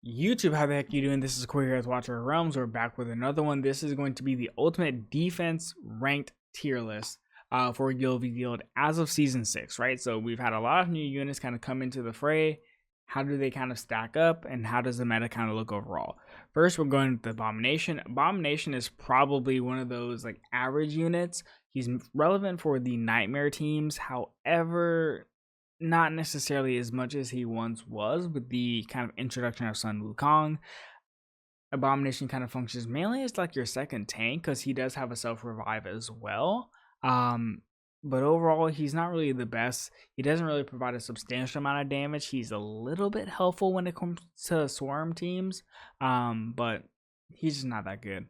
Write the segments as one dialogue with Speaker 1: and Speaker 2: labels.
Speaker 1: YouTube, how the heck you doing? This is Corey here with Watcher of Realms. We're back with another one. This is going to be the ultimate defense ranked tier list for Guild v Guild as of season 6, right? So we've had a lot of new units kind of come into the fray. How do they kind of stack up, and how does the meta kind of look overall? First, we're going with the Abomination. Abomination is probably one of those like average units. He's relevant for the Nightmare teams. However, not necessarily as much as he once was with the kind of introduction of Sun Wukong. Abomination kind of functions mainly as like your second tank because he does have a self-revive as well. But overall, he's not really the best. He doesn't really provide a substantial amount of damage. He's a little bit helpful when it comes to swarm teams, but he's just not that good.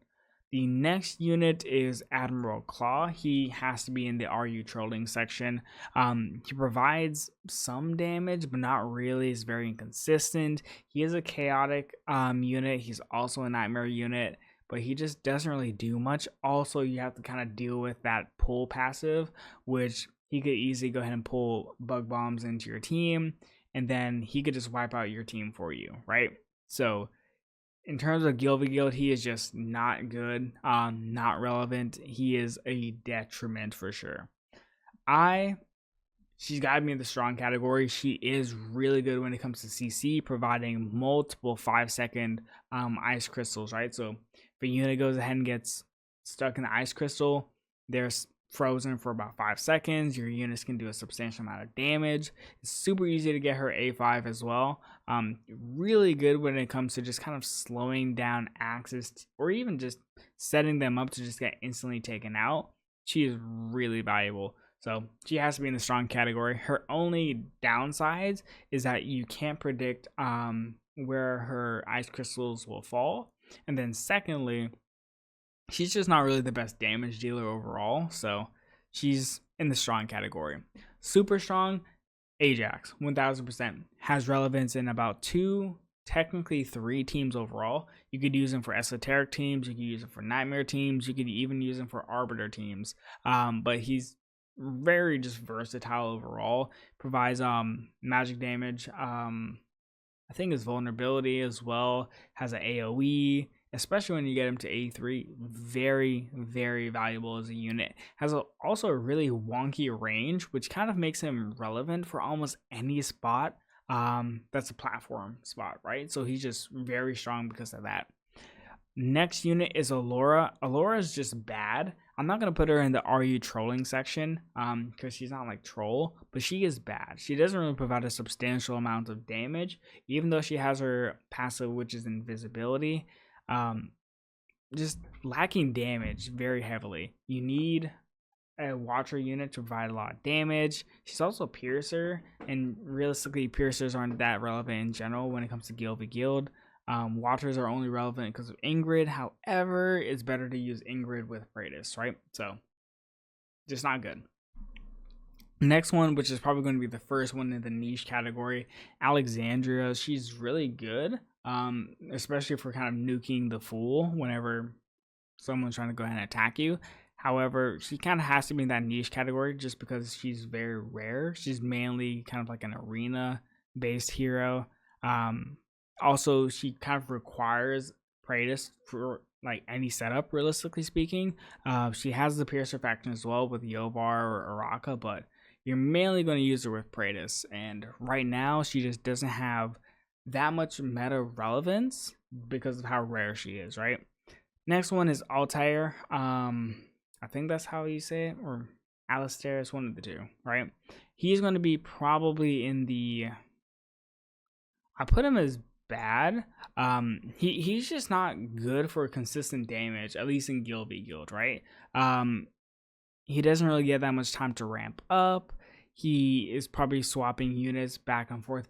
Speaker 1: The next unit is Admiral Claw. He has to be in the Are You Trolling section. He provides some damage, but not really. He's very inconsistent. He is a chaotic unit. He's also a nightmare unit, but he just doesn't really do much. Also, you have to kind of deal with that pull passive, which he could easily go ahead and pull bug bombs into your team, and then he could just wipe out your team for you, right? So in terms of Guild v Guild, he is just not good, not relevant. He is a detriment for sure. She's got me in the strong category. She is really good when it comes to CC, providing multiple 5-second ice crystals, right? So if a unit goes ahead and gets stuck in the ice crystal, they're frozen for about 5 seconds. Your units can do a substantial amount of damage. It's super easy to get her A5 as well. Really good when it comes to just kind of slowing down axes or even just setting them up to just get instantly taken out. She is really valuable. So she has to be in the strong category. Her only downsides is that you can't predict where her ice crystals will fall. And then secondly, she's just not really the best damage dealer overall. So she's in the strong category. Super strong, Ajax, 1000%. Has relevance in about 2, technically 3 teams overall. You could use him for esoteric teams. You could use him for nightmare teams. You could even use him for arbiter teams. But he's very just versatile overall. Provides magic damage. I think his vulnerability as well has an AoE, especially when you get him to A3. Very, very valuable as a unit. Has also a really wonky range, which kind of makes him relevant for almost any spot that's a platform spot, right? So he's just very strong because of that. Next unit is Allura. Allura is just bad. I'm not going to put her in the Are You Trolling section because she's not like troll, but she is bad. She doesn't really provide a substantial amount of damage, even though she has her passive, which is invisibility. Just lacking damage very heavily. You need a Watcher unit to provide a lot of damage. She's also a Piercer, and realistically, Piercers aren't that relevant in general when it comes to Guild v Guild. Watchers are only relevant because of Ingrid. However, it's better to use Ingrid with Praetus, right? So, just not good. Next one, which is probably going to be the first one in the niche category, Alexandria. She's really good, especially for kind of nuking the Fool whenever someone's trying to go ahead and attack you. However, she kind of has to be in that niche category just because she's very rare. She's mainly kind of like an arena-based hero. Also, she kind of requires Praetus for like any setup, realistically speaking. She has the Piercer faction as well with Yovar or Araka, but you're mainly going to use her with Praetus. And right now, she just doesn't have that much meta relevance because of how rare she is, right? Next one is Altair. I think that's how you say it, or Alistair, is one of the two, right? He's going to be probably in the... I put him as bad. He's just not good for consistent damage, at least in Guild v Guild, right? He doesn't really get that much time to ramp up. He is probably swapping units back and forth,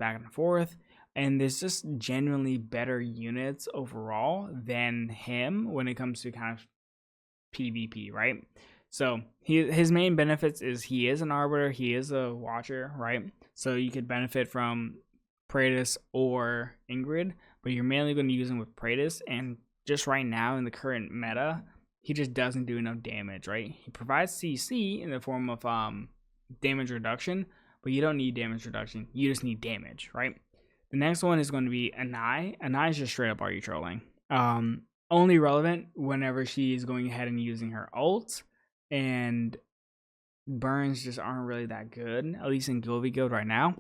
Speaker 1: and there's just genuinely better units overall than him when it comes to kind of PvP, right? So his main benefits is he is an arbiter, he is a watcher, right? So you could benefit from Praetus or Ingrid, but you're mainly going to use him with Praetus, and just right now in the current meta, he just doesn't do enough damage, right? He provides CC in the form of damage reduction, but you don't need damage reduction, you just need damage, right? The next one is going to be Anai. Anai is just straight up RU trolling. Only relevant whenever she is going ahead and using her ult, and burns just aren't really that good, at least in Gilby Guild right now.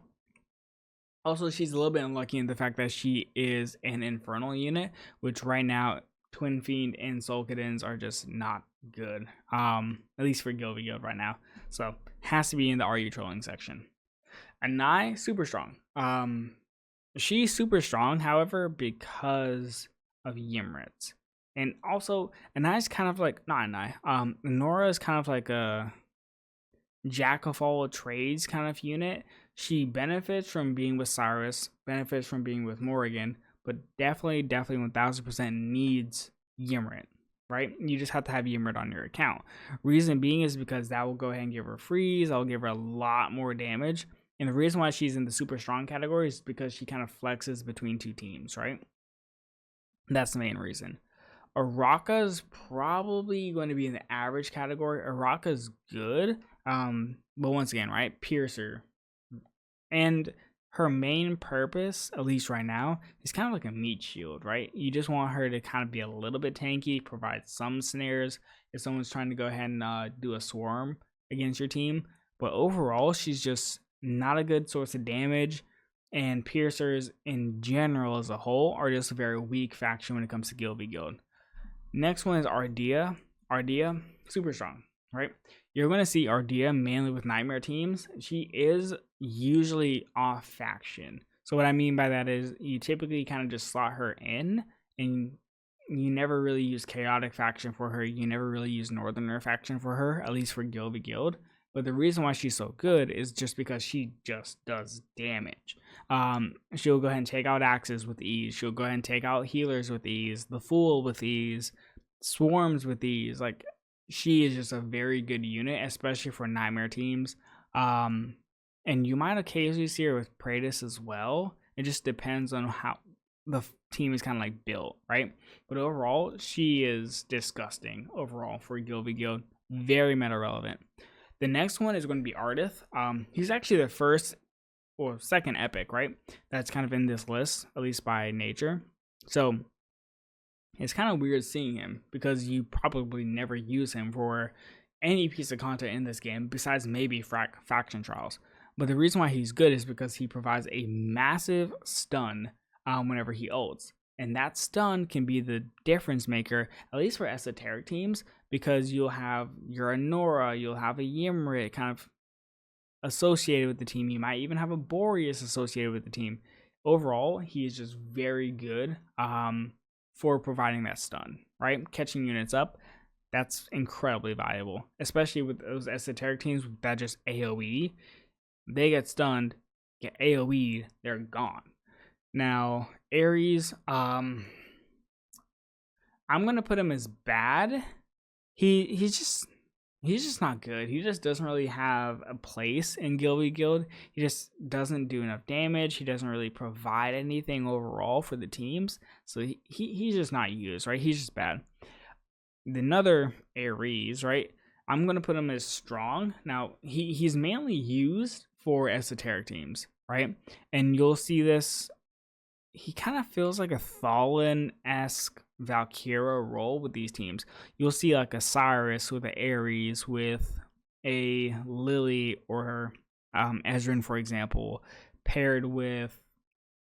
Speaker 1: Also, she's a little bit unlucky in the fact that she is an Infernal unit, which right now Twin Fiend and Soul Kittens are just not good. At least for Gilby Guild right now. So has to be in the RU trolling section. Anai, super strong. She's super strong, however, because of Ymrit. And also, Anai's kind of like, not Anai, Nora is kind of like a jack of all trades kind of unit. She benefits from being with Cyrus, benefits from being with Morrigan, but definitely 1000% needs Ymrit, right? You just have to have Ymrit on your account. Reason being is because that will go ahead and give her freeze, that will give her a lot more damage. And the reason why she's in the super strong category is because she kind of flexes between two teams, right? That's the main reason. Araka's probably going to be in the average category. Araka's good, but once again, right, Piercer. And her main purpose, at least right now, is kind of like a meat shield, right? You just want her to kind of be a little bit tanky, provide some snares if someone's trying to go ahead and do a swarm against your team. But overall, she's just not a good source of damage. And Piercers in general as a whole are just a very weak faction when it comes to Gilby Guild. Next one is Ardea. Ardea, super strong, right? You're going to see Ardea mainly with Nightmare teams. She is usually off faction. So what I mean by that is you typically kind of just slot her in, and you never really use Chaotic faction for her. You never really use Northerner faction for her, at least for Gilby Guild. But the reason why she's so good is just because she just does damage. She'll go ahead and take out axes with ease. She'll go ahead and take out healers with ease, the Fool with ease, swarms with ease. Like, she is just a very good unit, especially for Nightmare teams. And you might occasionally see her with Praetus as well. It just depends on how the team is kind of like built, right? But overall, she is disgusting overall for Gilby Guild. Very meta relevant. The next one is going to be Ardith. He's actually the first or second epic, right? That's kind of in this list, at least by nature. So it's kind of weird seeing him because you probably never use him for any piece of content in this game besides maybe faction trials. But the reason why he's good is because he provides a massive stun whenever he ults. And that stun can be the difference maker, at least for esoteric teams, because you'll have your Nora, you'll have a Ymrit kind of associated with the team. You might even have a Boreas associated with the team. Overall, he is just very good for providing that stun, right? Catching units up, that's incredibly valuable, especially with those esoteric teams that just AoE. They get stunned, get AoE'd, they're gone. Now, Ares, I'm gonna put him as bad. He's just not good. He just doesn't really have a place in Gilby Guild. He just doesn't do enough damage. He doesn't really provide anything overall for the teams. So he's just not used, right? He's just bad. Another Ares, right? I'm gonna put him as strong. Now he's mainly used for esoteric teams, right? And you'll see this. He kind of feels like a Thalin-esque Valkyra role with these teams. You'll see like a Cyrus with an Ares with a Lily or Ezrein, for example, paired with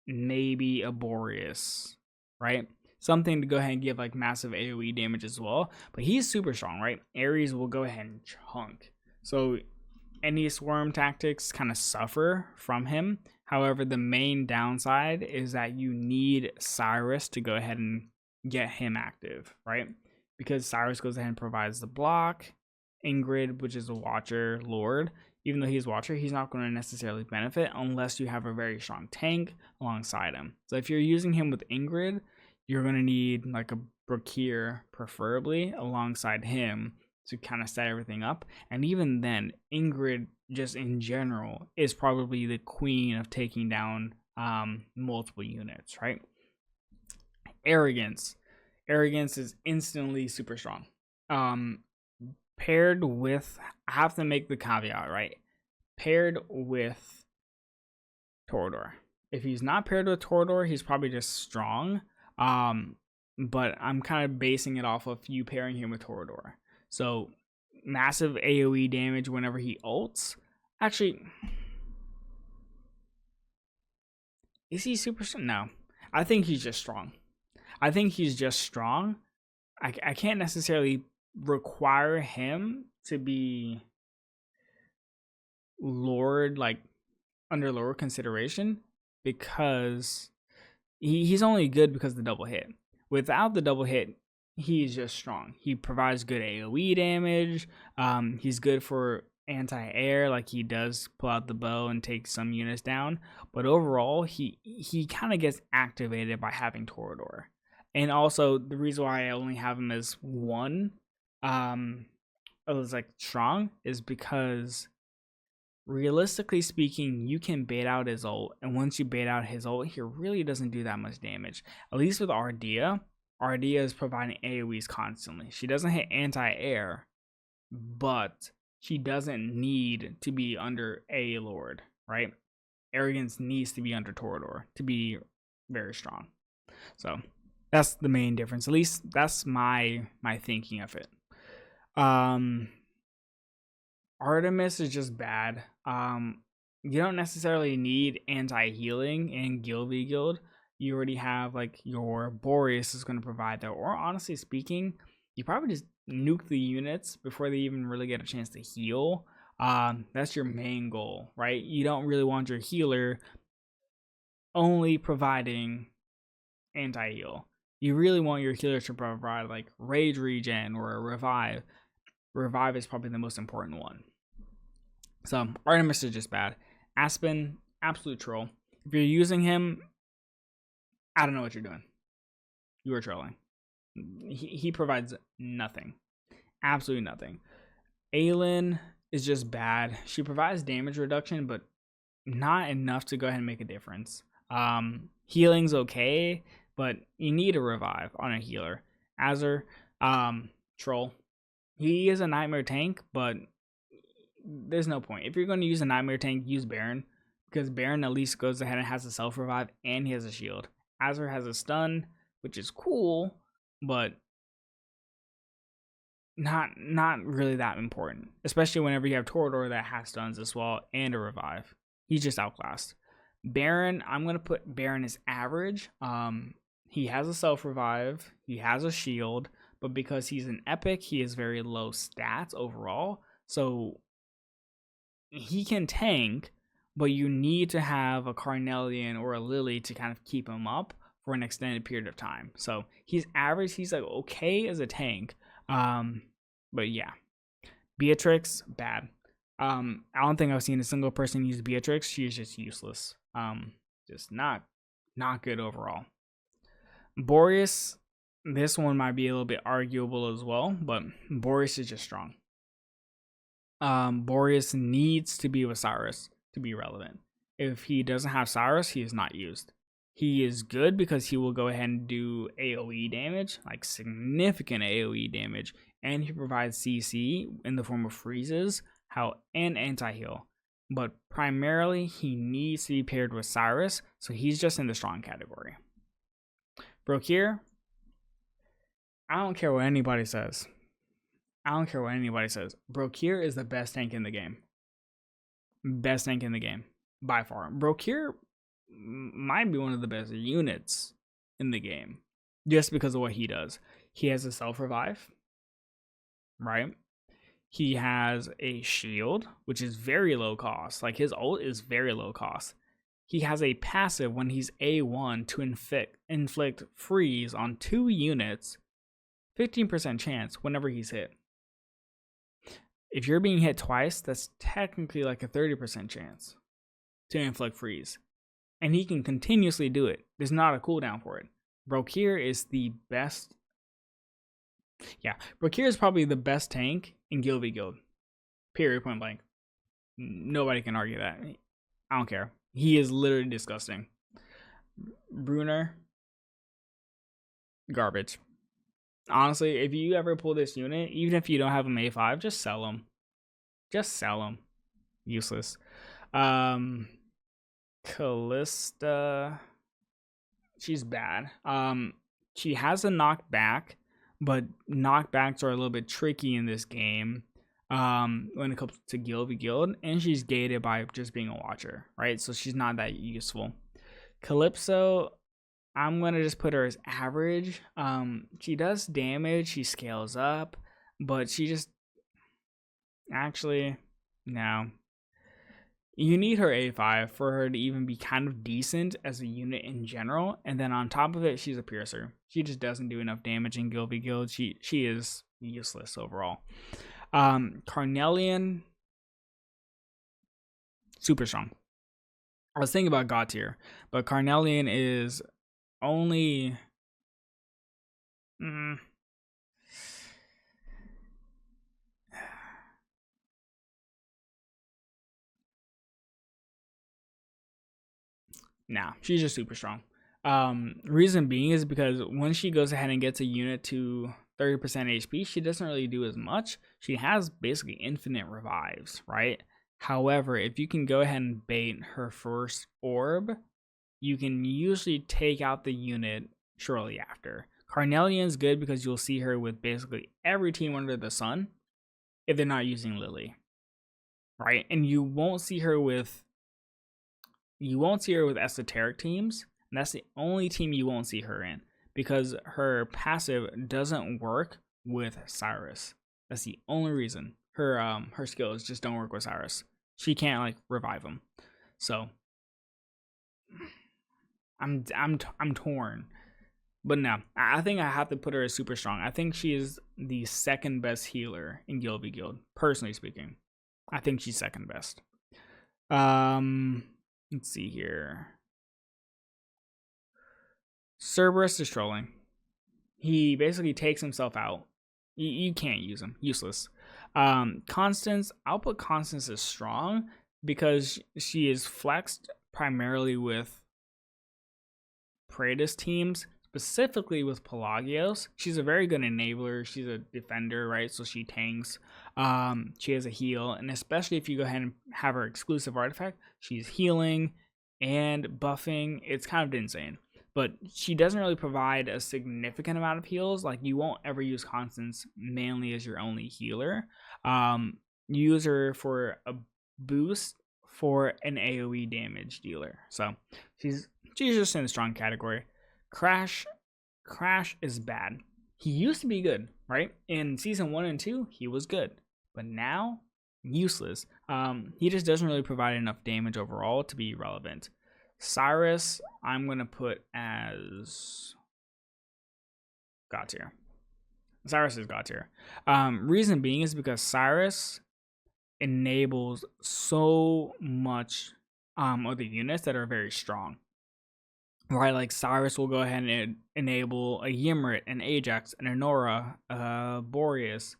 Speaker 1: maybe a Boreas, right? Something to go ahead and give like massive AoE damage as well. But he's super strong, right? Ares will go ahead and chunk. So any swarm tactics kind of suffer from him. However, the main downside is that you need Cyrus to go ahead and get him active, right? Because Cyrus goes ahead and provides the block. Ingrid, which is a Watcher Lord, even though he's Watcher, he's not going to necessarily benefit unless you have a very strong tank alongside him. So if you're using him with Ingrid, you're going to need like a Brakir, preferably, alongside him to kind of set everything up. And even then, Ingrid, just in general, is probably the queen of taking down multiple units, right? Arrogance is instantly super strong. Paired with, I have to make the caveat, right? Paired with Torador. If he's not paired with Torador, he's probably just strong. But I'm kind of basing it off of you pairing him with Torador. So massive AoE damage whenever he ults. Actually, is he super strong? No. I think he's just strong. I can't necessarily require him to be lured, like under lower consideration, because he's only good because of the double hit. Without the double hit, he's just strong. He provides good AoE damage. He's good for anti-air, like he does pull out the bow and take some units down. But overall, he kind of gets activated by having Torador. And also, the reason why I only have him as one, like strong, is because realistically speaking, you can bait out his ult, and once you bait out his ult, he really doesn't do that much damage. At least with Ardea is providing AoEs constantly. She doesn't hit anti-air, but she doesn't need to be under a Lord, right? Arrogance needs to be under Torador to be very strong. So that's the main difference. At least that's my thinking of it. Artemis is just bad. You don't necessarily need anti-healing in Guild v Guild. You already have like your Boreas is going to provide that. Or honestly speaking, you probably just nuke the units before they even really get a chance to heal. That's your main goal, right? You don't really want your healer only providing anti-heal. You really want your healer to provide like rage regen or a revive. Revive is probably the most important one. So Artemis is just bad. Aspen, absolute troll. If you're using him, I don't know what you're doing. You are trolling. He provides nothing. Absolutely nothing. Aelin is just bad. She provides damage reduction, but not enough to go ahead and make a difference. Healing's okay, but you need a revive on a healer. Azur, troll. He is a nightmare tank, but there's no point. If you're going to use a nightmare tank, use Baron, because Baron at least goes ahead and has a self-revive, and he has a shield. Azur has a stun, which is cool, but not really that important, especially whenever you have Torador that has stuns as well and a revive. He's just outclassed. Baron, I'm going to put Baron as average. He has a self-revive, he has a shield, but because he's an epic, he has very low stats overall. So he can tank, but you need to have a Carnelian or a Lily to kind of keep him up for an extended period of time. So he's average. He's like okay as a tank. But yeah, Beatrix, bad. I don't think I've seen a single person use Beatrix. She is just useless. Just not good overall. Boreas, this one might be a little bit arguable as well, but Boreas is just strong. Boreas needs to be with Cyrus to be relevant. If he doesn't have Cyrus, he is not used. He is good because he will go ahead and do AoE damage, like significant AoE damage, and he provides CC in the form of freezes, and anti-heal. But primarily, he needs to be paired with Cyrus, so he's just in the strong category. Brokir, I don't care what anybody says. Brokir is the best tank in the game. Best tank in the game, by far. Brokir might be one of the best units in the game, just because of what he does. He has a self-revive, right? He has a shield, which is very low cost. Like, his ult is very low cost. He has a passive when he's A1 to inflict freeze on 2 units, 15% chance whenever he's hit. If you're being hit twice, that's technically like a 30% chance to inflict freeze. And he can continuously do it. There's not a cooldown for it. Brokir is the best. Yeah, Brokir is probably the best tank in Guild v Guild. Period, point blank. Nobody can argue that. I don't care. He is literally disgusting. Brunner, garbage. Honestly, if you ever pull this unit, even if you don't have him A5, just sell him. Useless. Callista, she's bad. She has a knockback, but knockbacks are a little bit tricky in this game. When it comes to guild v guild, and she's gated by just being a watcher, right? So she's not that useful. Calypso, I'm gonna just put her as average. She does damage, she scales up, but she just actually no. You need her A5 for her to even be kind of decent as a unit in general, and then on top of it, she's a piercer. She just doesn't do enough damage in guild v guild. She is useless overall. Carnelian, super strong. I was thinking about God tier, but Carnelian is only. Nah, she's just super strong. Reason being is because when she goes ahead and gets a unit to 30% HP, she doesn't really do as much. She has basically infinite revives, right? However, if you can go ahead and bait her first orb, you can usually take out the unit shortly after. Carnelian's good because you'll see her with basically every team under the sun if they're not using Lily, right? And you won't see her with esoteric teams, and that's the only team you won't see her in because her passive doesn't work with Cyrus. That's the only reason. Her skills just don't work with Cyrus. She can't like revive him. So I'm torn. But no, I think I have to put her as super strong. I think she is the second best healer in Guild v Guild, personally speaking. I think she's second best. Let's see here. Cerberus is trolling. He basically takes himself out. You can't use him. Useless. Constance, I'll put Constance as strong because she is flexed primarily with Praetus teams, specifically with Pelagios. She's a very good enabler. She's a defender, right? So she tanks. She has a heal, and especially if you go ahead and have her exclusive artifact, she's healing and buffing. It's kind of insane. But she doesn't really provide a significant amount of heals. Like, you won't ever use Constance mainly as your only healer. You use her for a boost for an AoE damage dealer. So she's just in the strong category. Crash is bad. He used to be good, right? In season 1 and 2, he was good. But now, useless. He just doesn't really provide enough damage overall to be relevant. Cyrus, I'm going to put as God tier. Cyrus is God tier. Reason being is because Cyrus enables so much of the units that are very strong. Right, like Cyrus will go ahead and enable a Ymrit, an Ajax, an Enora, a Boreas,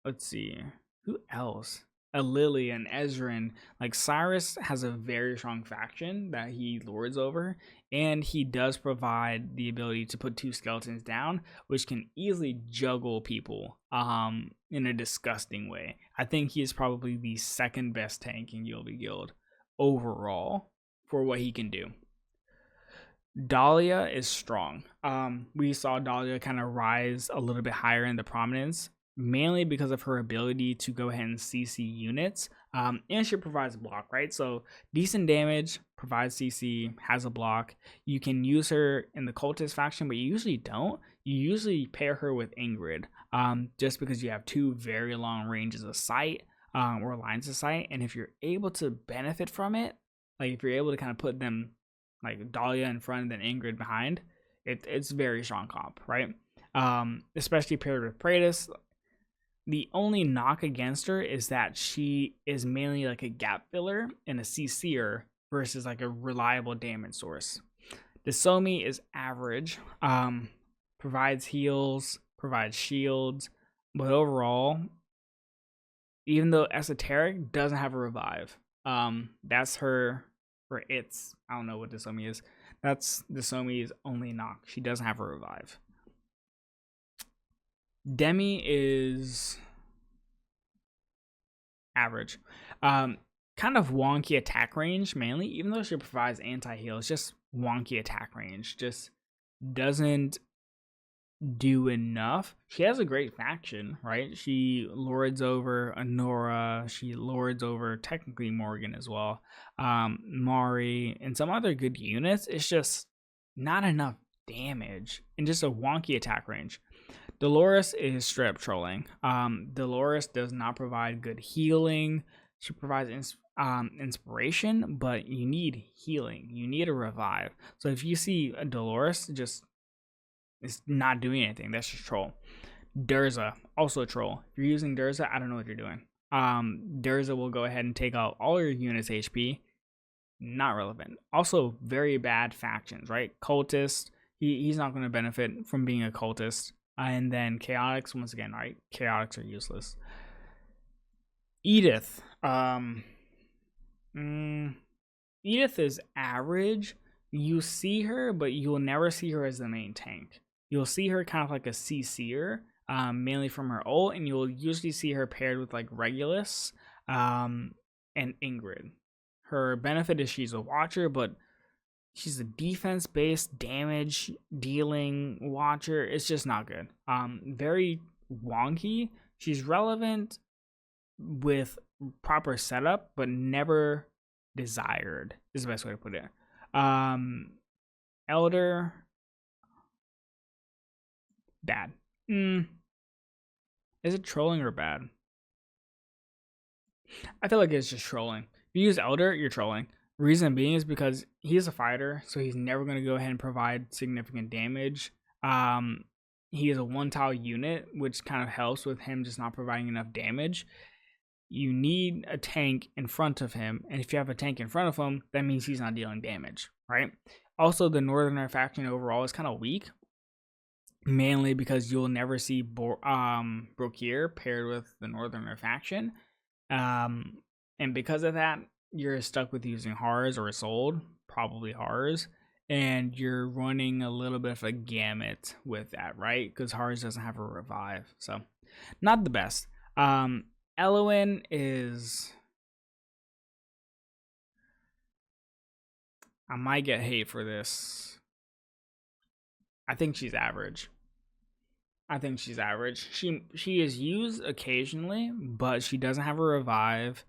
Speaker 1: let's see, who else? A Lily, an Ezreal. Like, Cyrus has a very strong faction that he lords over, and he does provide the ability to put 2 skeletons down, which can easily juggle people in a disgusting way. I think he is probably the second best tank in Guild v Guild overall for what he can do. Dahlia is strong. We saw Dahlia kind of rise a little bit higher in the prominence, mainly because of her ability to go ahead and CC units. And she provides a block, right? So decent damage, provides CC, has a block. You can use her in the cultist faction, but you usually don't. You usually pair her with Ingrid, just because you have 2 very long ranges of sight, or lines of sight. And if you're able to benefit from it, like if you're able to kind of put them like Dahlia in front and then Ingrid behind, it's very strong comp, right? Especially paired with Praetus. The only knock against her is that she is mainly like a gap filler and a CC'er versus like a reliable damage source. Desomi is average, provides heals, provides shields, but overall, even though Esoteric doesn't have a revive, that's her, or it's, I don't know what Desomi is. That's Desomi's only knock. She doesn't have a revive. Demi is average. kind of wonky attack range mainly, even though she provides anti-heal. It's just wonky attack range. Just doesn't do enough. She has a great faction, right? She lords over Honora. She lords over technically Morgan as well. Mari and some other good units. It's just not enough damage and just a wonky attack range. Dolores is straight up trolling. Dolores does not provide good healing. She provides inspiration, but you need healing. You need a revive. So if you see a Dolores just is not doing anything, that's just troll. Durza, also a troll. If you're using Durza, I don't know what you're doing. Durza will go ahead and take out all your units' HP. Not relevant. Also, very bad factions, right? Cultist, he's not going to benefit from being a cultist. And then Chaotix, once again, right? Chaotix are useless. Edith. Edith is average. You see her, but you'll never see her as the main tank. You'll see her kind of like a CC'er, mainly from her ult, and you'll usually see her paired with like Regulus and Ingrid. Her benefit is she's a watcher, but she's a defense-based damage dealing watcher. It's just not good. Very wonky. She's relevant with proper setup, but never desired is the best way to put it. Elder, bad. Is it trolling or bad? I feel like it's just trolling. If you use Elder, you're trolling. Reason being is because he's a fighter, so he's never going to go ahead and provide significant damage. He is a one-tile unit, which kind of helps with him just not providing enough damage. You need a tank in front of him, and if you have a tank in front of him, that means he's not dealing damage, right? Also, the Northerner faction overall is kind of weak, mainly because you'll never see Brokir paired with the Northerner faction. And because of that, you're stuck with using Hars or Isolde, probably Hars, and you're running a little bit of a gamut with that, right? Because Hars doesn't have a revive, so not the best. Elowen is... I might get hate for this. I think she's average. She is used occasionally, but she doesn't have a revive.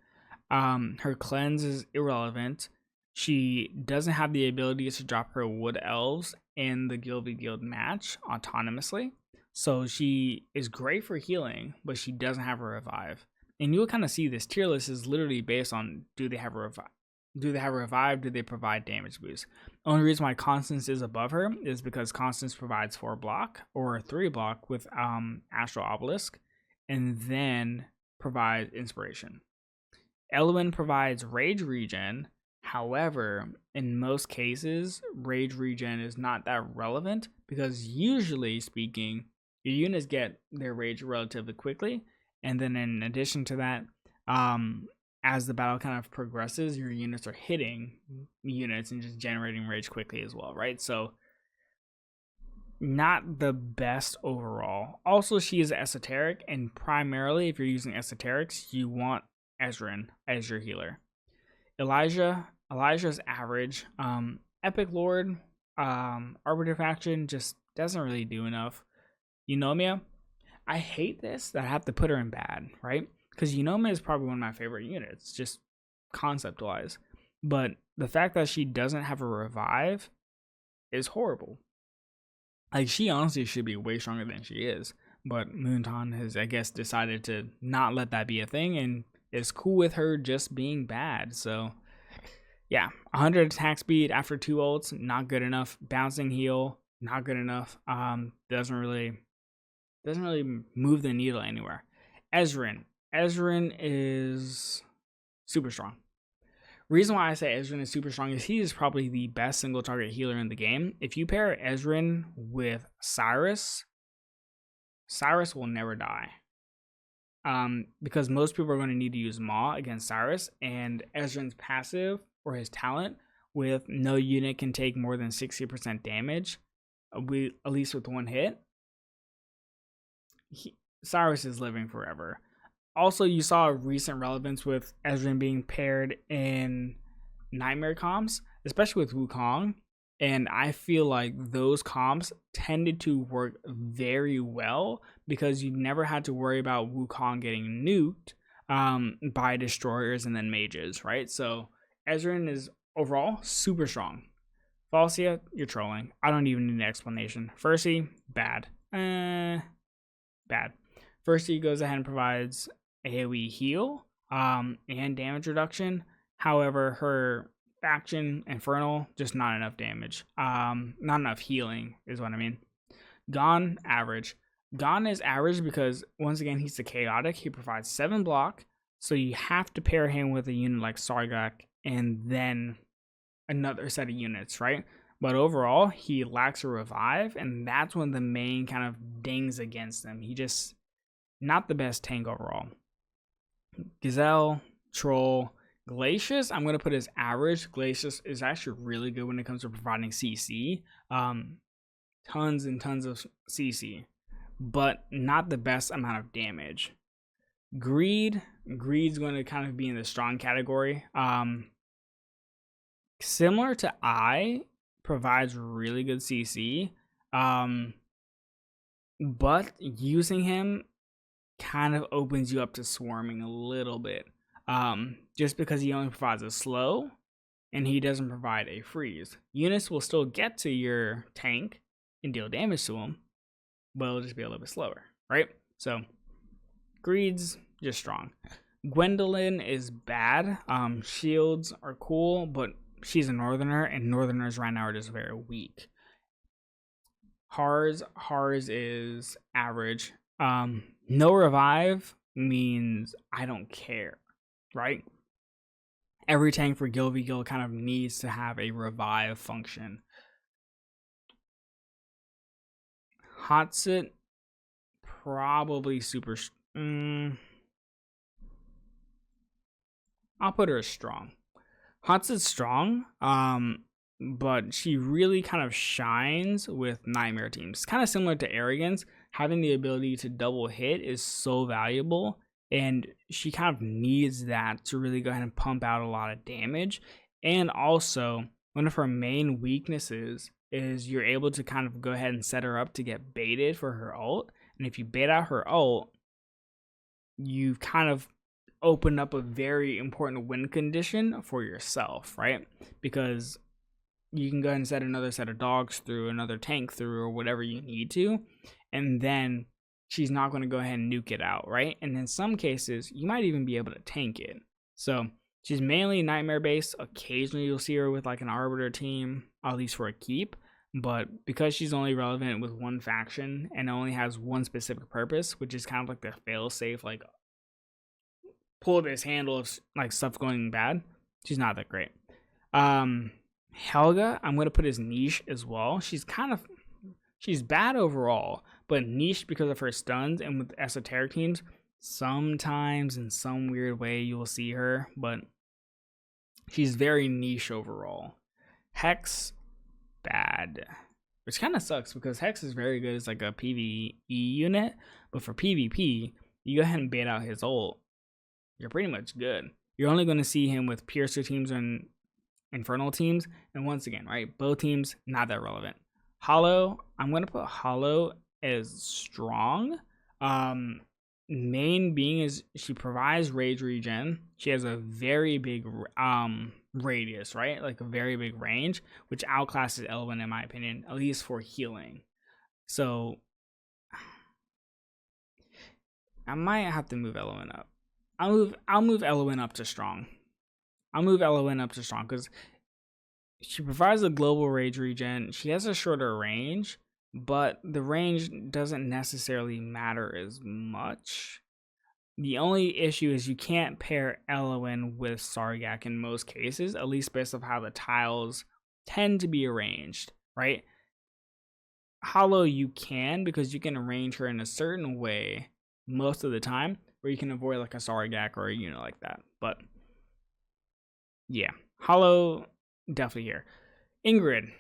Speaker 1: Her cleanse is irrelevant. She doesn't have the ability to drop her wood elves in the Guild v Guild match autonomously. So she is great for healing, but she doesn't have a revive. And you'll kind of see this tier list is literally based on do they have a revive? Do they provide damage boost? Only reason why Constance is above her is because Constance provides 4 block or 3 block with Astral Obelisk, and then provides inspiration. Elowen provides rage regen. However, in most cases, rage regen is not that relevant because usually speaking, your units get their rage relatively quickly, and then in addition to that, as the battle kind of progresses, your units are hitting units and just generating rage quickly as well, right? So, not the best overall. Also, she is esoteric, and primarily, if you're using esoterics, you want Ezreal as your healer. Elijah's average. Epic Lord, Arbiter faction just doesn't really do enough. Eunomia, I hate this that I have to put her in bad, right? Because Eunomia is probably one of my favorite units, just concept-wise. But the fact that she doesn't have a revive is horrible. Like, she honestly should be way stronger than she is. But Moonton has, I guess, decided to not let that be a thing and is cool with her just being bad. So, yeah. 100 attack speed after 2 ults, not good enough. Bouncing heal, not good enough. Doesn't really move the needle anywhere. Ezreal is super strong. Reason why I say Ezreal is super strong is he is probably the best single target healer in the game. If you pair Ezreal with Cyrus will never die. Because most people are going to need to use Maw against Cyrus, and Ezreal's passive or his talent with no unit can take more than 60% damage, at least with one hit. Cyrus is living forever. Also, you saw a recent relevance with Ezreal being paired in Nightmare comps, especially with Wukong. And I feel like those comps tended to work very well because you never had to worry about Wukong getting nuked by destroyers and then mages, right? So Ezreal is overall super strong. Falcia, you're trolling. I don't even need an explanation. Firstly, bad. Bad. Firstly, goes ahead and provides AoE heal and damage reduction. However, her faction Infernal, just not enough damage. Not enough healing is what I mean. Gon, average. Gon is average because once again he's the chaotic. He provides 7 block, so you have to pair him with a unit like Sargak and then another set of units, right? But overall, he lacks a revive, and that's one of the main kind of dings against him. He just not the best tank overall. Gazelle, Troll, Glacius, I'm going to put as average. Glacius is actually really good when it comes to providing CC. Tons and tons of CC, but not the best amount of damage. Greed's going to kind of be in the strong category. Similar to provides really good CC, but using him kind of opens you up to swarming a little bit, just because he only provides a slow and he doesn't provide a freeze. Units will still get to your tank and deal damage to him, but it'll just be a little bit slower, right? So Greed's just strong. Gwendolyn is bad. Shields are cool, but she's a northerner, and northerners right now are just very weak. Hars is average. No revive means I don't care, right? Every tank for Gil v Gil kind of needs to have a revive function. Hotsit, probably super. I'll put her as strong. Hans's strong, but she really kind of shines with Nightmare teams. It's kind of similar to Arrogance. Having the ability to double hit is so valuable, and she kind of needs that to really go ahead and pump out a lot of damage. And also, one of her main weaknesses is you're able to kind of go ahead and set her up to get baited for her ult. And if you bait out her ult, you've kind of open up a very important win condition for yourself, right? Because you can go ahead and set another set of dogs through, another tank through, or whatever you need to, and then she's not going to go ahead and nuke it out, right? And in some cases, you might even be able to tank it. So she's mainly Nightmare based. Occasionally you'll see her with like an Arbiter team, at least for a keep. But because she's only relevant with one faction and only has one specific purpose, which is kind of like the fail-safe, like pull this handle of like stuff going bad, she's not that great. Helga, I'm gonna put as niche as well. She's bad overall, but niche because of her stuns, and with esoteric teams, sometimes in some weird way you will see her, but she's very niche overall. Hex, bad. Which kind of sucks because Hex is very good as like a PvE unit, but for PvP, you go ahead and bait out his ult, you're pretty much good. You're only going to see him with Piercer teams and Infernal teams, and once again, right, both teams not that relevant. Hollow, I'm going to put Hollow as strong. Main being is she provides rage regen. She has a very big radius, right? Like a very big range, which outclasses Elwyn in my opinion, at least for healing. So I might have to move Elwyn up. I'll move Elwyn up to strong. I'll move Elwyn up to strong because she provides a global rage regen. She has a shorter range, but the range doesn't necessarily matter as much. The only issue is you can't pair Elwyn with Sargak in most cases, at least based on how the tiles tend to be arranged, right? Hollow you can, because you can arrange her in a certain way most of the time where you can avoid like a Sargak or a unit like that. But yeah, Hollow definitely here. Ingrid.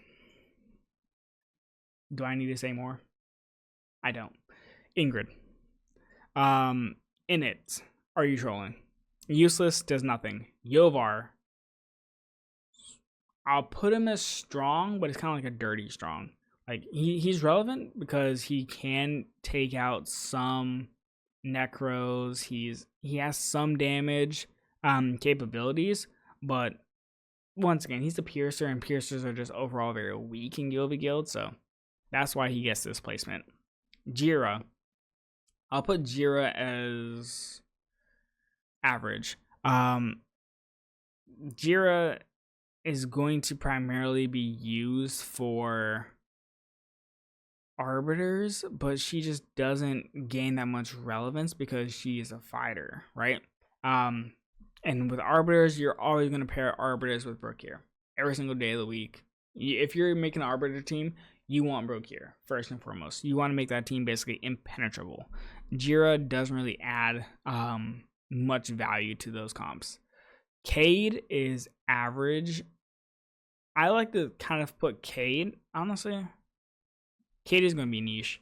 Speaker 1: Do I need to say more? I don't. Ingrid. In it. Are you trolling? Useless, does nothing. Yovar, I'll put him as strong, but it's kind of like a dirty strong. Like he's relevant because he can take out some necros. He has some damage capabilities, but once again, he's a piercer, and piercers are just overall very weak in Guild v Guild, so that's why he gets this placement. Jira, I'll put Jira as average. Jira is going to primarily be used for arbiters, but she just doesn't gain that much relevance because she is a fighter, right? And with arbiters, you're always going to pair arbiters with Brookier every single day of the week. If you're making an arbiter team, you want Brookier first and foremost. You want to make that team basically impenetrable. Jira doesn't really add much value to those comps. Cade is average. I like to kind of put Cade, honestly. Cade is going to be niche.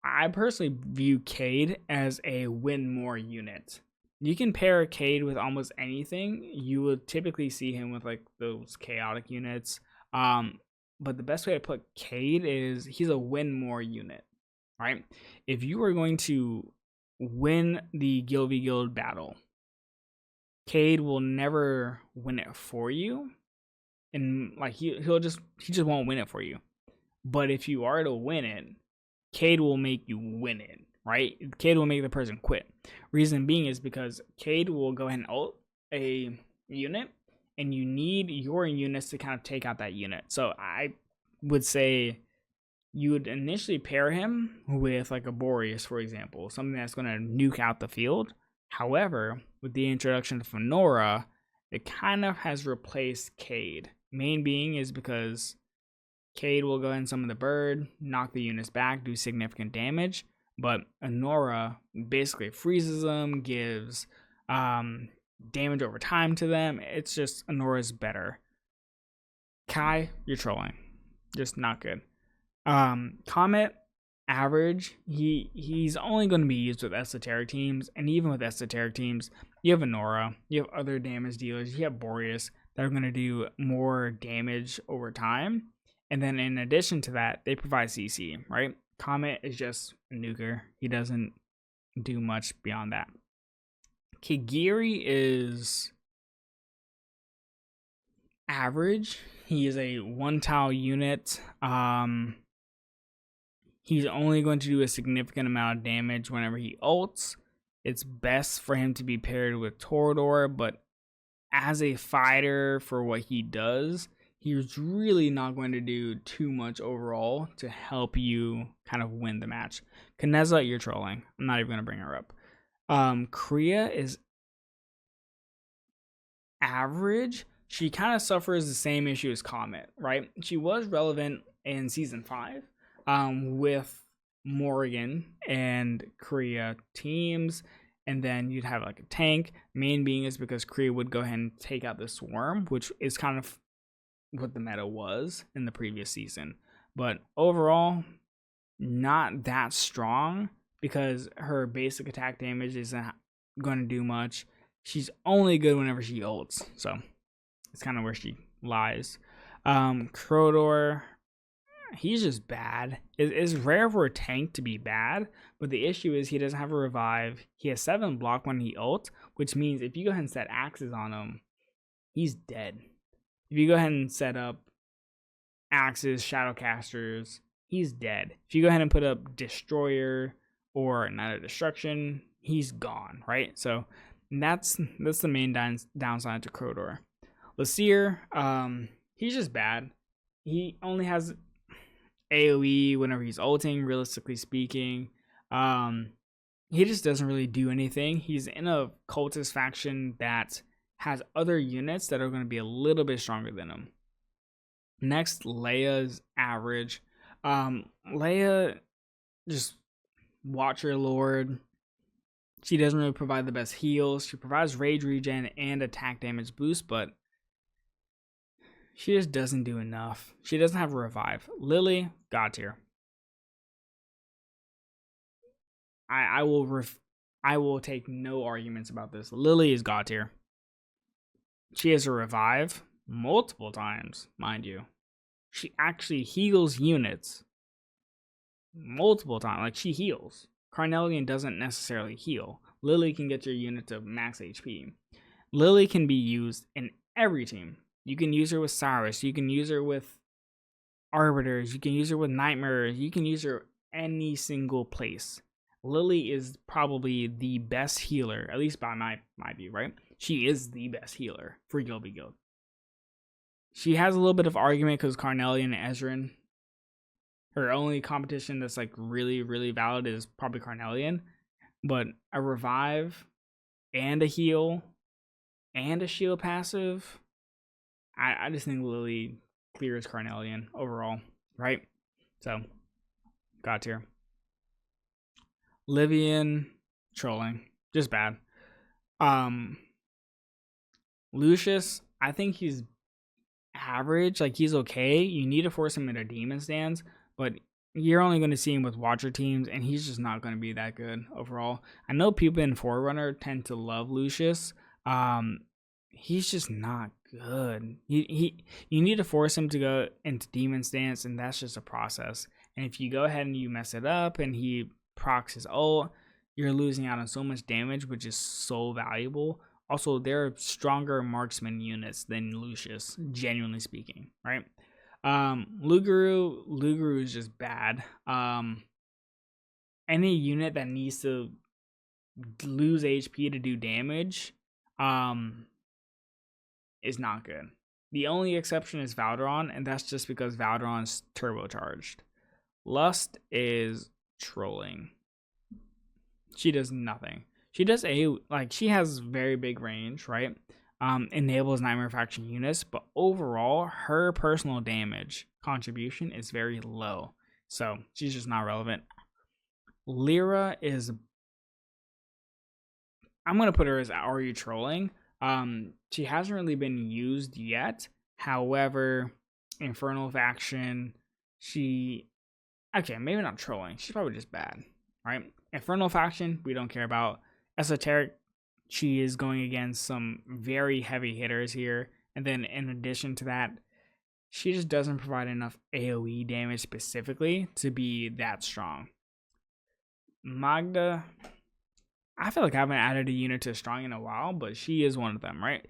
Speaker 1: I personally view Cade as a win more unit. You can pair Cade with almost anything. You would typically see him with like those chaotic units. But the best way to put Cade is he's a win more unit, right? If you are going to win the Guild v Guild battle, Cade will never win it for you. And like he just won't win it for you. But if you are to win it, Cade will make you win it, right? Cade will make the person quit. Reason being is because Cade will go ahead and ult a unit, and you need your units to kind of take out that unit. So I would say you would initially pair him with like a Boreas, for example, something that's going to nuke out the field. However, with the introduction of Fenora, it kind of has replaced Cade. Main being is because Cade will go ahead and summon the bird, knock the units back, do significant damage, but Anora basically freezes them, gives damage over time to them. It's just Anora's better. Kai, you're trolling. Just not good. Comet, average. He's only going to be used with esoteric teams, and even with esoteric teams, you have Anora, you have other damage dealers, you have Boreas that are going to do more damage over time. And then in addition to that, they provide CC, right? Comet is just a nuker. He doesn't do much beyond that. Kigiri is average. He is a one tile unit. He's only going to do a significant amount of damage whenever he ults. It's best for him to be paired with Torador, but as a fighter for what he does, he's really not going to do too much overall to help you kind of win the match. Kineza, you're trolling. I'm not even going to bring her up. Kriya is average. She kind of suffers the same issue as Comet, right? She was relevant in Season 5 with Morgan and Kriya teams. And then you'd have like a tank. Main being is because Kriya would go ahead and take out the Swarm, which is kind of what the meta was in the previous season. But overall, not that strong because her basic attack damage isn't going to do much. She's only good whenever she ults, so it's kind of where she lies. Crowdor, he's just bad. It's rare for a tank to be bad, but the issue is he doesn't have a revive. He has 7 block when he ults, which means if you go ahead and set axes on him, he's dead. If you go ahead and set up axes, shadowcasters, he's dead. If you go ahead and put up destroyer or Night of Destruction, he's gone, right? So that's the main downside to Crowdor. Lasir, he's just bad. He only has AoE whenever he's ulting, realistically speaking. He just doesn't really do anything. He's in a cultist faction that has other units that are going to be a little bit stronger than him. Next, Leia's average. Leia, just Watcher Lord. She doesn't really provide the best heals. She provides rage regen and attack damage boost, but she just doesn't do enough. She doesn't have a revive. Lily, God tier. I will I will take no arguments about this. Lily is God tier. She has a revive multiple times, mind you. She actually heals units multiple times. Like, she heals. Carnelian doesn't necessarily heal. Lily can get your unit to max HP. Lily can be used in every team. You can use her with Cyrus. You can use her with Arbiters. You can use her with Nightmares. You can use her any single place. Lily is probably the best healer, at least by my view, right? She is the best healer for Guild v Guild. She has a little bit of argument because Carnelian and Ezreal. Her only competition that's like really, really valid is probably Carnelian. But a revive and a heal and a shield passive, I just think Lily clears Carnelian overall, right? So, God tier. Livian, trolling, just bad. Lucius, I think he's average, like he's okay. You need to force him into demon stands, but you're only going to see him with Watcher teams, and he's just not going to be that good overall. I know people in Forerunner tend to love Lucius. He's just not good. You need to force him to go into demon stance, and that's just a process. And if you go ahead and you mess it up, and he procs his ult, you're losing out on so much damage, which is so valuable. Also, there are stronger marksman units than Lucius, genuinely speaking, right? Luguru is just bad. Any unit that needs to lose HP to do damage is not good. The only exception is Valderon, and that's just because Valderon's turbocharged. Lust is trolling. She does nothing. She does she has very big range, right? Enables Nightmare Faction units, but overall, her personal damage contribution is very low. So, she's just not relevant. Lyra is... I'm going to put her as, are you trolling? She hasn't really been used yet. However, Infernal Faction, okay, maybe not trolling. She's probably just bad, right? Infernal Faction, we don't care about. Esoteric, she is going against some very heavy hitters here. And then in addition to that, she just doesn't provide enough AoE damage specifically to be that strong. Magda, I feel like I haven't added a unit to strong in a while, but she is one of them, right?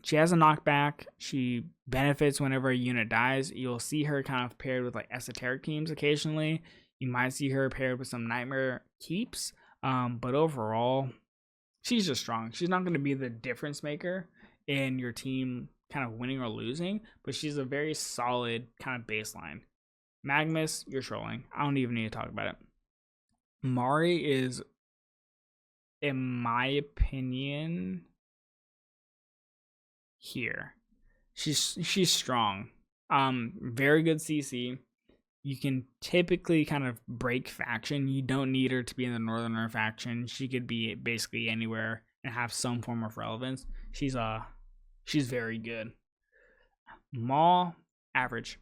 Speaker 1: She has a knockback. She benefits whenever a unit dies. You'll see her kind of paired with like esoteric teams occasionally. You might see her paired with some nightmare keeps. But overall, she's just strong. She's not going to be the difference maker in your team kind of winning or losing, but she's a very solid kind of baseline. Magnus, you're trolling. I don't even need to talk about it. Mari is, in my opinion, here. She's strong. Very good CC. You can typically kind of break faction. You don't need her to be in the Northerner faction. She could be basically anywhere and have some form of relevance. She's very good. Maul, average.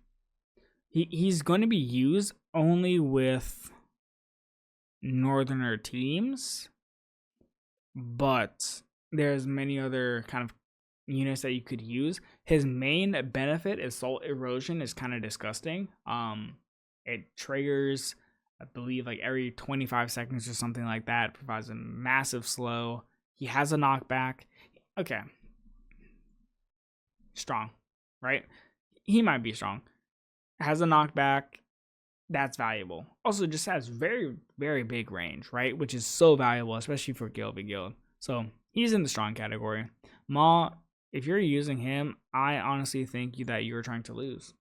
Speaker 1: He's going to be used only with Northerner teams, but there's many other kind of units that you could use. His main benefit is Salt Erosion is kind of disgusting. It triggers, I believe, like every 25 seconds or something like that. It provides a massive slow. He has a knockback. Okay. Strong, right? He might be strong. Has a knockback. That's valuable. Also, just has very, very big range, right? Which is so valuable, especially for Guild v Guild. So, he's in the strong category. Maw, if you're using him, I honestly think that you're trying to lose.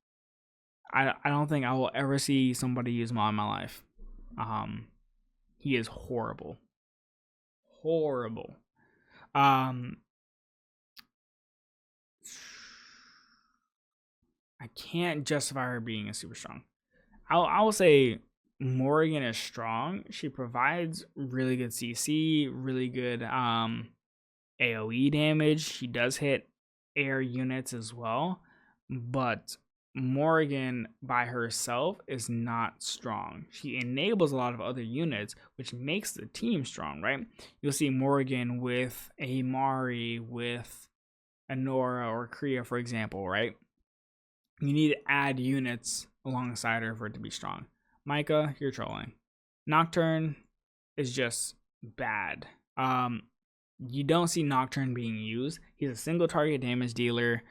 Speaker 1: I don't think I will ever see somebody use Maw in my life. He is horrible. Horrible. I can't justify her being a super strong. I will say Morrigan is strong. She provides really good CC, really good AoE damage. She does hit air units as well, but Morrigan by herself is not strong. She enables a lot of other units, which makes the team strong, right? You'll see Morrigan with a Mari, with a Nora or Kriya, for example, right? You need to add units alongside her for it to be strong. Micah, you're trolling. Nocturne is just bad. You don't see Nocturne being used. He's a single target damage dealer.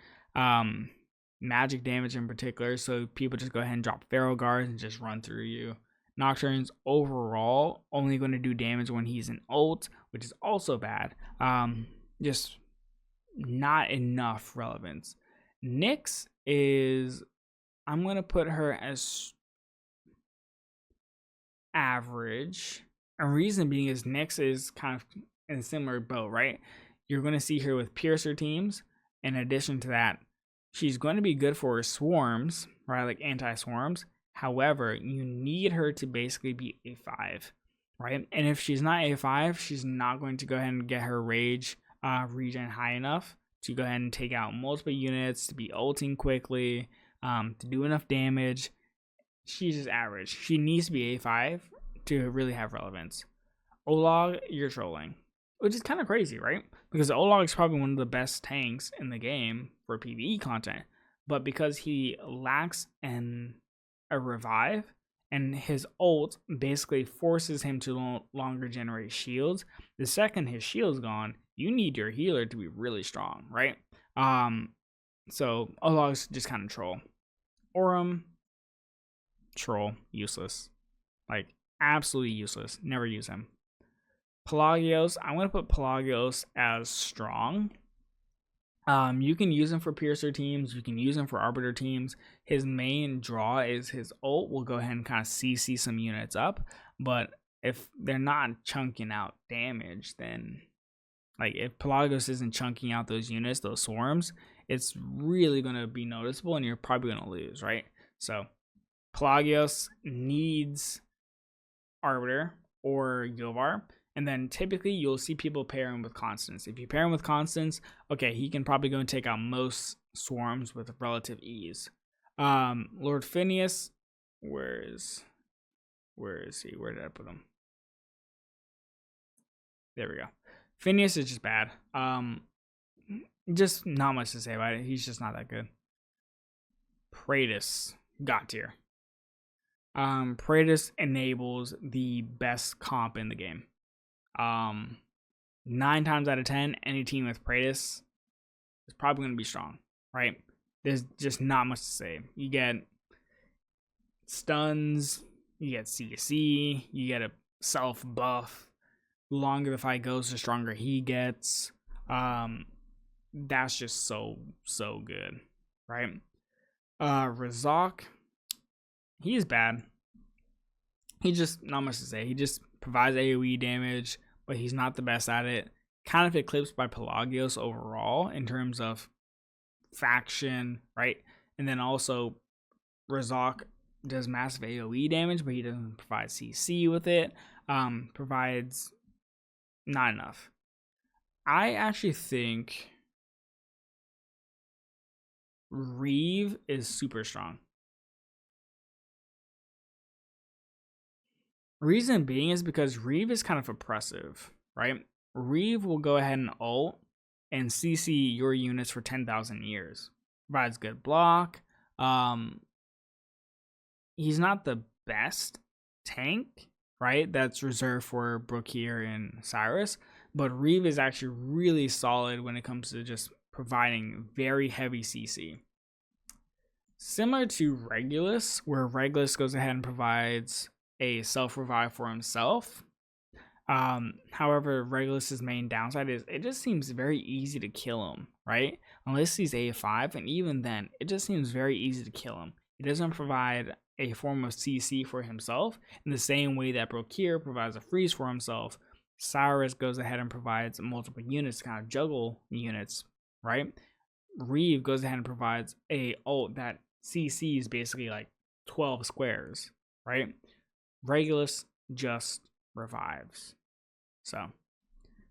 Speaker 1: Magic damage in particular, so people just go ahead and drop Pharaoh guards and just run through you. Nocturne's overall only going to do damage when he's in ult, which is also bad. Just not enough relevance. Nyx is, I'm going to put her as average. A reason being is Nyx is kind of in a similar boat, right? You're going to see her with Piercer teams. In addition to that, she's going to be good for swarms, right? Like anti-swarms. However, you need her to basically be A5, right? And if she's not A5, she's not going to go ahead and get her rage regen high enough to go ahead and take out multiple units, to be ulting quickly, to do enough damage. She's just average. She needs to be A5 to really have relevance. Olog, you're trolling. Which is kind of crazy, right? Because Olog is probably one of the best tanks in the game for PvE content. But because he lacks a revive, and his ult basically forces him to no longer generate shields, the second his shield's gone, you need your healer to be really strong, right? So Olog's just kind of troll. Aurum, troll, useless. Like, absolutely useless. Never use him. Pelagios, I'm going to put Pelagios as strong. You can use him for Piercer teams. You can use him for Arbiter teams. His main draw is his ult will go ahead and kind of CC some units up. But if they're not chunking out damage, then, like, if Pelagios isn't chunking out those units, those swarms, it's really going to be noticeable and you're probably going to lose, right? So Pelagios needs Arbiter or Gilvar. And then typically you'll see people pair him with Constance. If you pair him with Constance, okay, he can probably go and take out most swarms with relative ease. Lord Phineas, where is he? Where did I put him? There we go. Phineas is just bad. Just not much to say about it. He's just not that good. Praetus, God tier. Praetus enables the best comp in the game. 9 times out of 10, any team with Praetus is probably going to be strong, right? There's just not much to say. You get stuns, you get CC, you get a self buff. The longer the fight goes, the stronger he gets. That's just so good, right? Razak, he's bad. He just, not much to say. He just provides AoE damage, but he's not the best at it. Kind of eclipsed by Pelagios overall in terms of faction, right? And then also Razak does massive AoE damage, but he doesn't provide CC with it. Provides not enough. I actually think Reeve is super strong. Reason being is because Reeve is kind of oppressive, right? Reeve will go ahead and ult and CC your units for 10,000 years. Provides good block. He's not the best tank, right? That's reserved for Brookier and Cyrus. But Reeve is actually really solid when it comes to just providing very heavy CC. Similar to Regulus, where Regulus goes ahead and provides a self-revive for himself. However, Regulus's main downside is it just seems very easy to kill him, right? Unless he's A5, and even then, it just seems very easy to kill him. He doesn't provide a form of CC for himself in the same way that Brokir provides a freeze for himself. Cyrus goes ahead and provides multiple units to kind of juggle units, right? Reeve goes ahead and provides a ult that CC is basically like 12 squares, right? Regulus just revives. So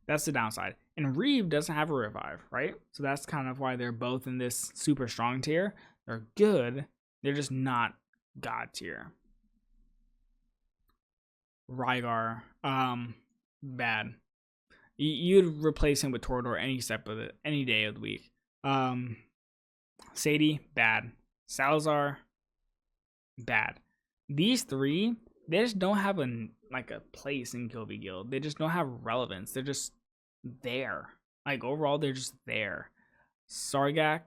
Speaker 1: that's the downside. And Reeve doesn't have a revive, right? So that's kind of why they're both in this super strong tier. They're good, They're just not god tier. Rygar, bad. You'd replace him with Torador any day of the week. Sadie, bad. Salazar, bad. These three, they just don't have a place in Gilby Guild. They just don't have relevance. They're just there. Like overall, they're just there. Sargak,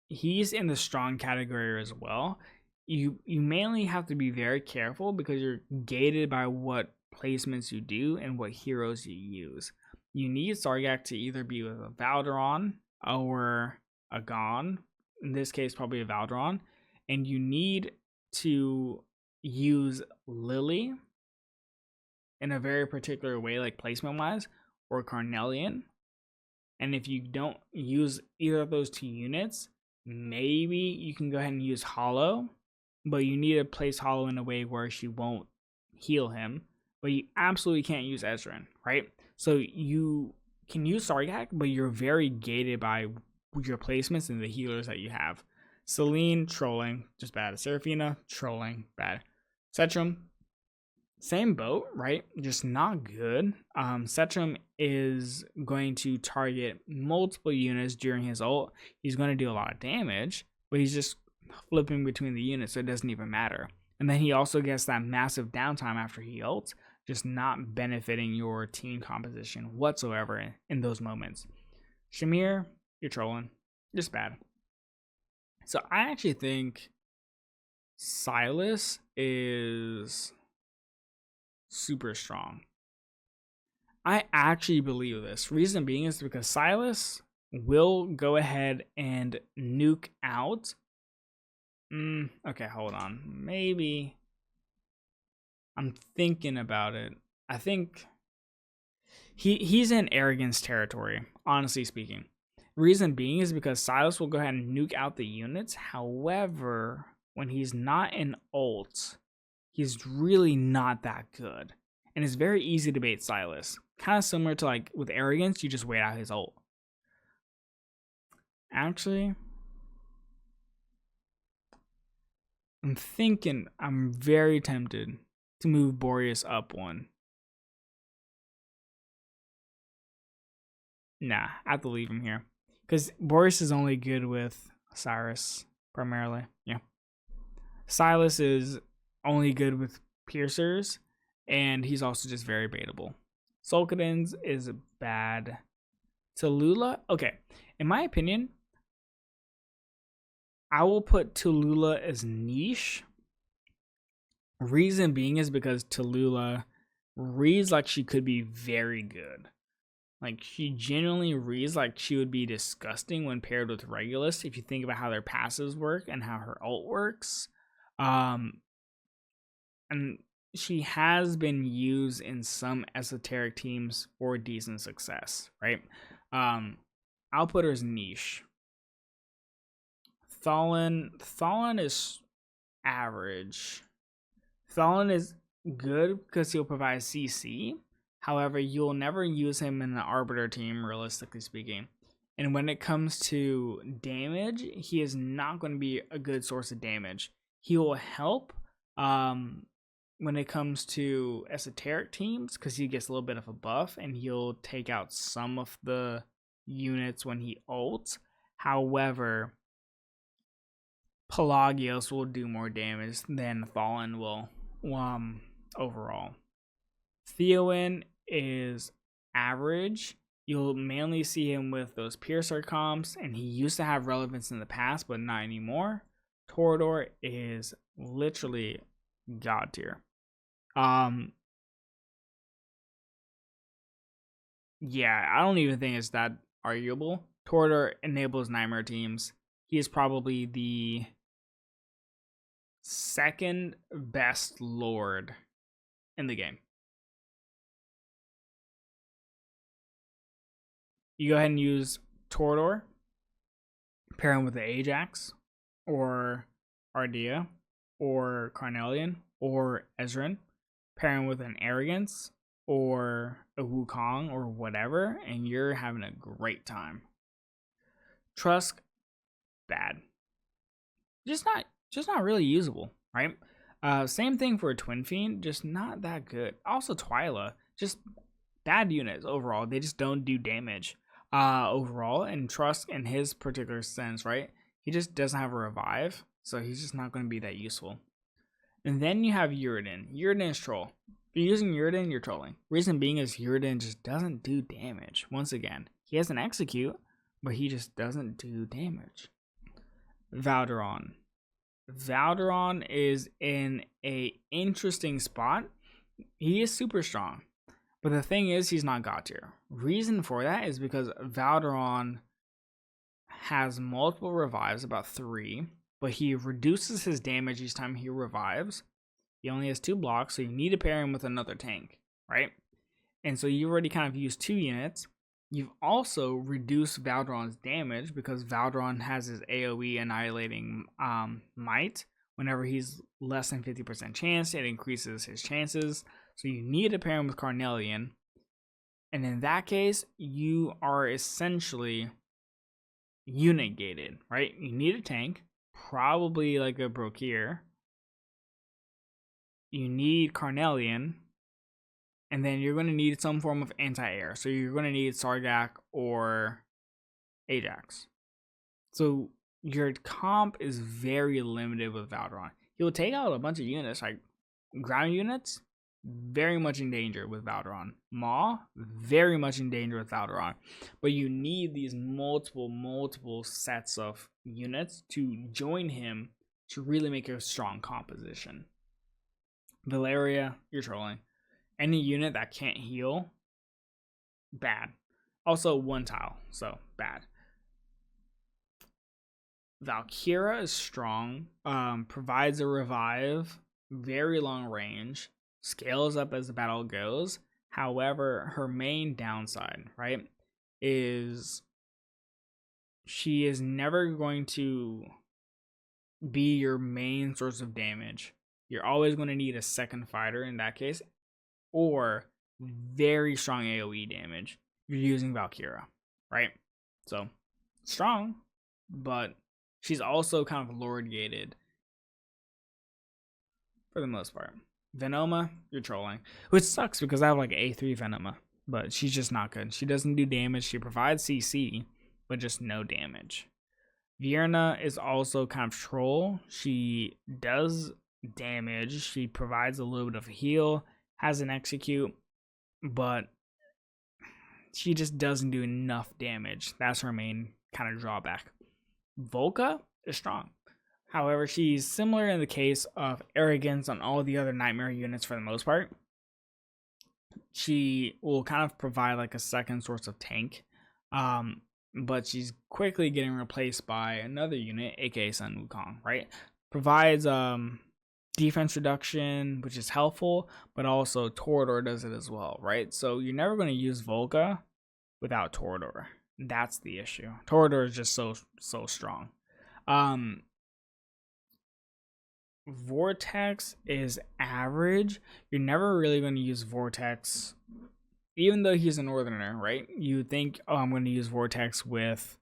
Speaker 1: he's in the strong category as well. You mainly have to be very careful because you're gated by what placements you do and what heroes you use. You need Sargak to either be with a Valderon or a Gon. In this case, probably a Valderon. And you need to use Lily in a very particular way, like placement wise, or Carnelian. And if you don't use either of those two units, maybe you can go ahead and use Hollow, but you need to place Hollow in a way where she won't heal him. But you absolutely can't use Ezreal, right? So you can use Sargak, but you're very gated by your placements and the healers that you have. Celine, trolling, just bad. Seraphina, trolling, bad. Setrum, same boat, right? Just not good. Setrum is going to target multiple units during his ult. He's going to do a lot of damage, but he's just flipping between the units, so it doesn't even matter. And then he also gets that massive downtime after he ults, just not benefiting your team composition whatsoever in those moments. Shamir, you're trolling. Just bad. So I actually think Silas is super strong. I actually believe this. Reason being is because Silas will go ahead and nuke out. Okay, hold on. Maybe I'm thinking about it. I think he's in arrogance territory, honestly speaking. Reason being is because Silas will go ahead and nuke out the units. However, when he's not in ult, he's really not that good. And it's very easy to bait Silas. Kind of similar to like with arrogance, you just wait out his ult. Actually, I'm very tempted to move Boreas up one. Nah, I have to leave him here. Because Boreas is only good with Cyrus, primarily. Yeah. Silas is only good with piercers, and he's also just very baitable. Sulkadins is bad. Tallulah, okay. In my opinion, I will put Tallulah as niche. Reason being is because Tallulah reads like she could be very good. Like, she genuinely reads like she would be disgusting when paired with Regulus, if you think about how their passives work and how her ult works. And she has been used in some esoteric teams for decent success, right? I'll put her as niche. Thalon is average. Thalon is good because he'll provide CC. However, you'll never use him in an Arbiter team, realistically speaking. And when it comes to damage, he is not going to be a good source of damage. He will help when it comes to esoteric teams because he gets a little bit of a buff and he'll take out some of the units when he ults. However, Pelagios will do more damage than Fallen will overall. Theowen is average. You'll mainly see him with those Piercer comps, and he used to have relevance in the past, but not anymore. Torador is literally god tier. Yeah, I don't even think it's that arguable. Torador enables Nightmare teams. He is probably the second best Lord in the game. You go ahead and use Torador, pair him with the Ajax, or Ardea, or Carnelian, or Ezreal, pair him with an Arrogance, or a Wukong, or whatever, and you're having a great time. Trusk, bad. Just not just not really usable, right? Same thing for a Twin Fiend, just not that good. Also, Twyla, just bad units overall. They just don't do damage overall. And Trusk, in his particular sense, right? He just doesn't have a revive, so he's just not going to be that useful. And then you have Uridan. Uridan is troll. If you're using Uridan, you're trolling. Reason being is Uridan just doesn't do damage. Once again, he has an execute, but he just doesn't do damage. Valderon. Valderon is in a interesting spot. He is super strong, but the thing is, he's not god tier. Reason for that is because Valderon has multiple revives, about 3, but he reduces his damage each time he revives. He only has 2 blocks, so you need to pair him with another tank, right? And so you already kind of used 2 units. You've also reduced Valderon's damage because Valderon has his AoE annihilating might. Whenever he's less than 50% chance, it increases his chances. So you need to pair him with Carnelian. And in that case, you are essentially unit gated, right? You need a tank, probably like a Brokir. You need Carnelian. And then you're going to need some form of anti-air. So you're going to need Sargak or Ajax. So your comp is very limited with Valderon. He'll take out a bunch of units, like ground units, very much in danger with Valderon. Maw, very much in danger with Valderon. But you need these multiple sets of units to join him to really make a strong composition. Valeria, you're trolling. Any unit that can't heal, bad. Also, 1 tile, so bad. Valkyra is strong, provides a revive, very long range, scales up as the battle goes. However, her main downside, right, is she is never going to be your main source of damage. You're always going to need a second fighter in that case, or very strong AoE damage. You're using Valkyra, right? So strong, but she's also kind of lord gated for the most part. Venoma, you're trolling, which sucks because I have like A3 Venoma, but she's just not good. She doesn't do damage. She provides CC, but just no damage. Vierna is also kind of troll. She does damage. She provides a little bit of a heal, has an execute, but she just doesn't do enough damage. That's her main kind of drawback. Volca is strong. However, she's similar in the case of arrogance on all the other nightmare units for the most part. She will kind of provide like a second source of tank, but she's quickly getting replaced by another unit, aka Sun Wukong, right? Provides defense reduction, which is helpful, but also Torador does it as well, right? So you're never going to use Volca without Torador. That's the issue. Torador is just so strong. Vortex is average. You're never really going to use Vortex, even though he's a Northerner, right? You think, oh, I'm going to use Vortex with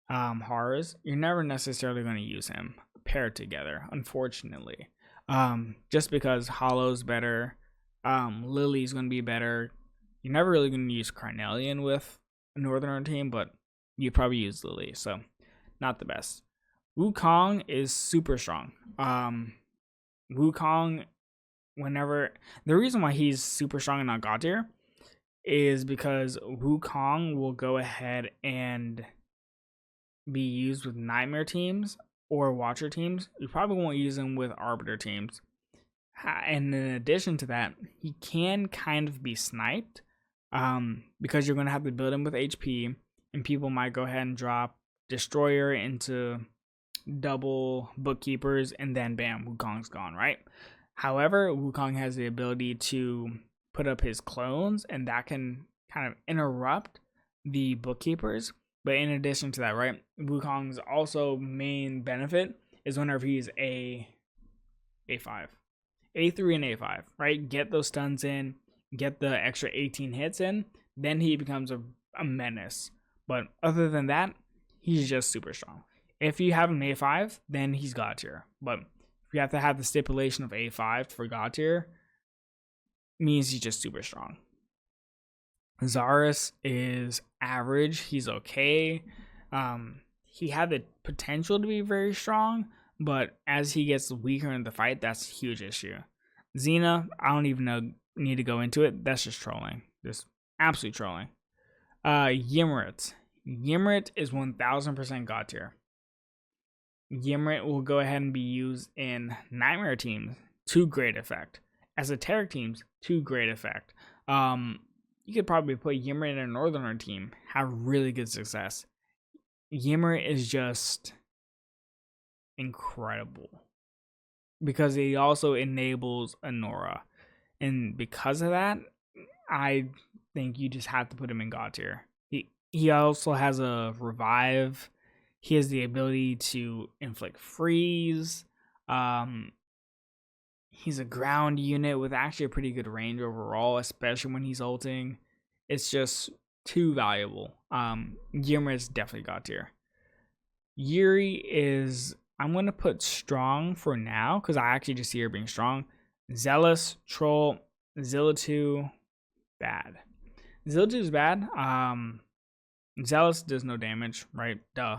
Speaker 1: Hars. You're never necessarily going to use him paired together, unfortunately. Just because Hollow's better, Lily's going to be better. You're never really going to use Carnelian with a Northerner team, but you probably use Lily, so not the best. Wukong is super strong. Wukong, whenever the reason why he's super strong and not god tier is because Wukong will go ahead and be used with Nightmare teams or Watcher teams. You probably won't use him with Arbiter teams. And in addition to that, he can kind of be sniped because you're going to have to build him with HP, and people might go ahead and drop Destroyer into double Bookkeepers, and then bam, Wukong's gone, right? However, Wukong has the ability to put up his clones, and that can kind of interrupt the Bookkeepers. But in addition to that, right, Wukong's also main benefit is whenever he's A5, A3 and A5, right? Get those stuns in, get the extra 18 hits in, then he becomes a menace. But other than that, he's just super strong. If you have him A5, then he's God tier. But if you have to have the stipulation of A5 for God tier, means he's just super strong. Zarus is average. He's okay. He had the potential to be very strong, but as he gets weaker in the fight, that's a huge issue. Xena, I don't even need to go into it. That's just trolling. Just absolute trolling. Ymrit. Ymrit is 1000% God tier. Ymrit will go ahead and be used in Nightmare teams to great effect. Esoteric teams to great effect. You could probably put Ymrit in a Northerner team, have really good success. Ymrit is just incredible because he also enables Anora, and because of that, I think you just have to put him in God tier. He also has a revive. He has the ability to inflict freeze. He's a ground unit with actually a pretty good range overall, especially when he's ulting. It's just too valuable. Ymrit is definitely God tier. Yuri is, I'm going to put strong for now because I actually just see her being strong. Zealous, Troll, Zilla2, bad. Zilla2 is bad. Zealous does no damage, right? Duh.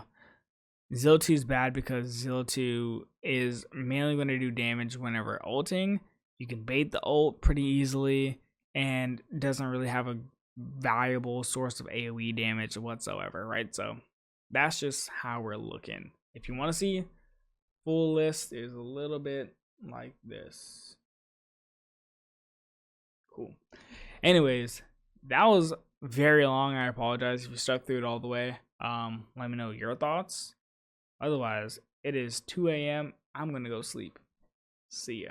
Speaker 1: Zilla2 is bad because Zilla2 is mainly going to do damage whenever ulting. You can bait the ult pretty easily and doesn't really have a valuable source of AoE damage whatsoever, right? So that's just how we're looking. If you want to see full list, is a little bit like this. Cool. Anyways, that was very long. I apologize if you stuck through it all the way. Let me know your thoughts. Otherwise, it is 2 a.m. I'm gonna go sleep. See ya.